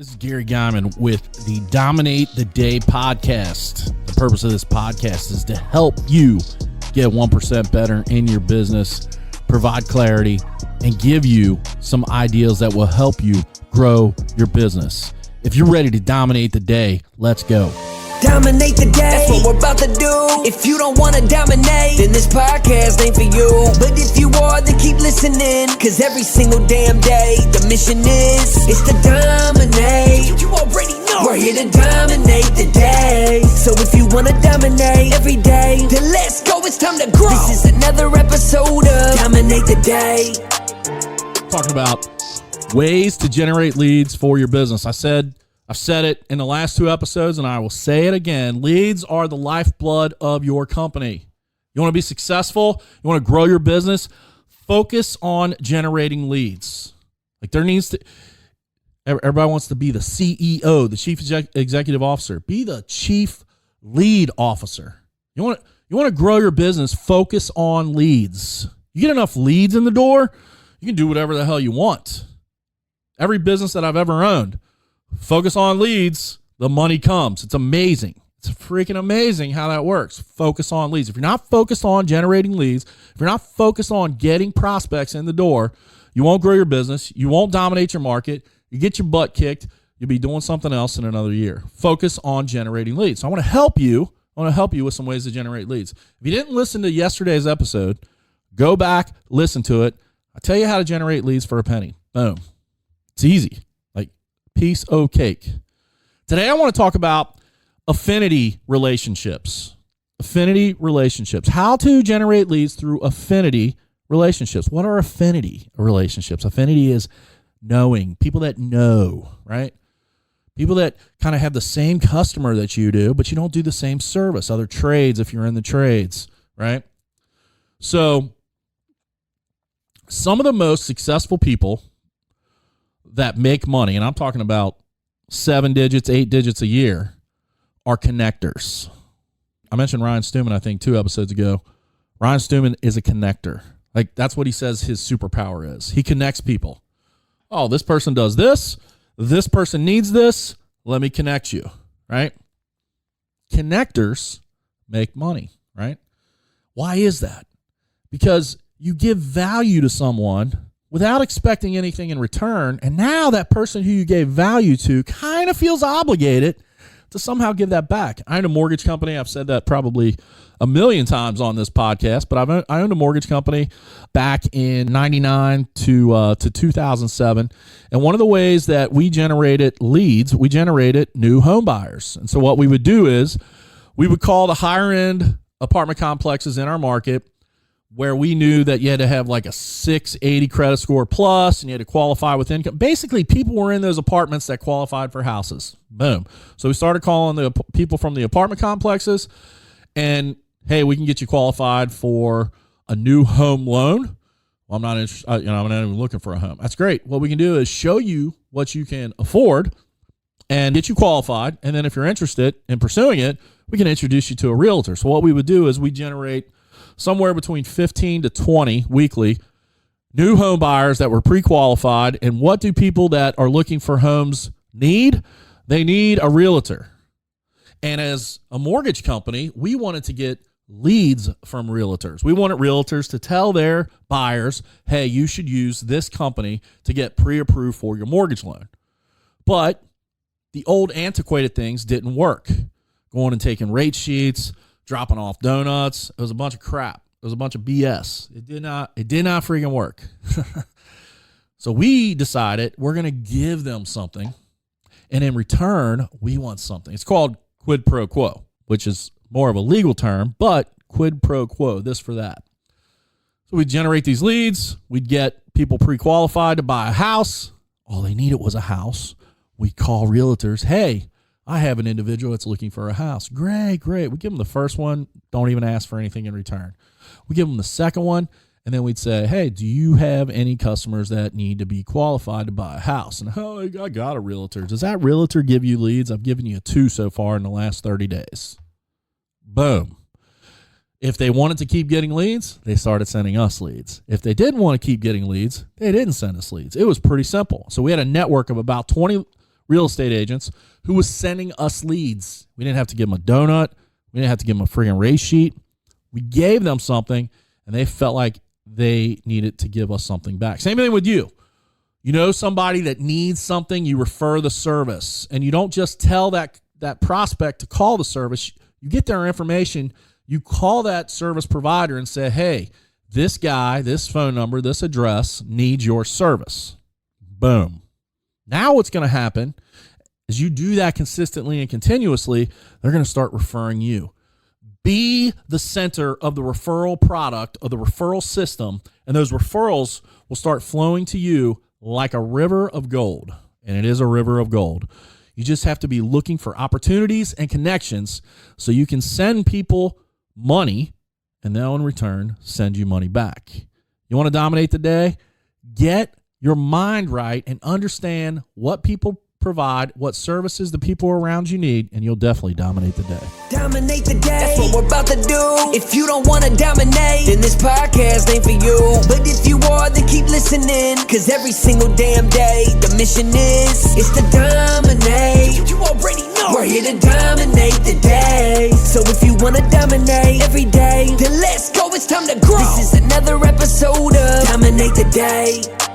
This is Gary Guyman with the Dominate the Day podcast. The purpose of this podcast is to help you get 1% better in your business, provide clarity, and give you some ideas that will help you grow your business. If you're ready to dominate the day, let's go. Dominate the day, that's what we're about to do. If you don't want to dominate, then this podcast ain't for you. But if you are, then keep listening, cause every single damn day, the mission is to dominate. You already know we're here to dominate the day. So if you want to dominate every day, then let's go, it's time to grow. This is another episode of Dominate the Day. Talking about ways to generate leads for your business. I've said it in the last two episodes, and I will say it again. Leads are the lifeblood of your company. You want to be successful? You want to grow your business? Focus on generating leads. Like everybody wants to be the CEO, the chief executive officer. Be the chief lead officer. You want to grow your business? Focus on leads. You get enough leads in the door, you can do whatever the hell you want. Every business that I've ever owned, focus on leads, the money comes. It's amazing. It's freaking amazing how that works. Focus on leads. If you're not focused on generating leads, if you're not focused on getting prospects in the door, you won't grow your business. You won't dominate your market. You get your butt kicked. You'll be doing something else in another year. Focus on generating leads. So I want to help you. With some ways to generate leads. If you didn't listen to yesterday's episode, go back, listen to it. I'll tell you how to generate leads for a penny. Boom. It's easy. Piece of cake. Today I want to talk about affinity relationships. Affinity relationships. How to generate leads through affinity relationships. What are affinity relationships? Affinity is knowing. People that know, right? People that kind of have the same customer that you do, but you don't do the same service. Other trades if you're in the trades, right? So some of the most successful people that make money, and I'm talking about 7 digits, 8 digits a year, are connectors. I mentioned Ryan Stewman, I think, 2 episodes ago. Ryan Stewman is a connector. Like, that's what he says his superpower is. He connects people. Oh, this person does this. This person needs this. Let me connect you, right? Connectors make money, right? Why is that? Because you give value to someone without expecting anything in return, and now that person who you gave value to kind of feels obligated to somehow give that back. I own a mortgage company. I've said that probably a million times on this podcast, but I owned a mortgage company back in 99 to 2007, and one of the ways that we generated leads, we generated new home buyers. And so what we would do is we would call the higher-end apartment complexes in our market where we knew that you had to have like a 680 credit score plus and you had to qualify with income. Basically, people were in those apartments that qualified for houses. Boom. So we started calling the people from the apartment complexes and, hey, we can get you qualified for a new home loan. Well, I'm not interested. I'm not even looking for a home. That's great. What we can do is show you what you can afford and get you qualified. And then if you're interested in pursuing it, we can introduce you to a realtor. So what we would do is we generate somewhere between 15 to 20 weekly new home buyers that were pre-qualified. And what do people that are looking for homes need? They need a realtor. And as a mortgage company, we wanted to get leads from realtors. We wanted realtors to tell their buyers, hey, you should use this company to get pre-approved for your mortgage loan. But the old antiquated things didn't work. Going and taking rate sheets, dropping off donuts. It was a bunch of crap. It was a bunch of BS. It did not freaking work. So we decided we're going to give them something, and in return, we want something. It's called quid pro quo, which is more of a legal term, but quid pro quo, this for that. So we'd generate these leads. We'd get people pre-qualified to buy a house. All they needed was a house. We'd call realtors, hey, I have an individual that's looking for a house. Great. We give them the first one. Don't even ask for anything in return. We give them the second one, and then we'd say, hey, do you have any customers that need to be qualified to buy a house? And, oh, I got a realtor. Does that realtor give you leads? I've given you 2 so far in the last 30 days. Boom. If they wanted to keep getting leads, they started sending us leads. If they didn't want to keep getting leads, they didn't send us leads. It was pretty simple. So we had a network of about 20 real estate agents who was sending us leads. We didn't have to give them a donut. We didn't have to give them a friggin' race sheet. We gave them something, and they felt like they needed to give us something back. Same thing with you. You know somebody that needs something, you refer the service. And you don't just tell that prospect to call the service. You get their information, you call that service provider and say, hey, this guy, this phone number, this address needs your service. Boom. Now what's going to happen is you do that consistently and continuously, they're going to start referring you. Be the center of the referral product, of the referral system, and those referrals will start flowing to you like a river of gold. And it is a river of gold. You just have to be looking for opportunities and connections so you can send people money and they'll in return send you money back. You want to dominate the day? Get your mind right and understand what people provide, what services the people around you need, and you'll definitely dominate the day. Dominate the day. That's what we're about to do. If you don't want to dominate, then this podcast ain't for you. But if you are, then keep listening. Cause every single damn day, the mission is to dominate. You already know. We're here to dominate the day. So if you want to dominate every day, then let's go. It's time to grow. This is another episode of Dominate the Day.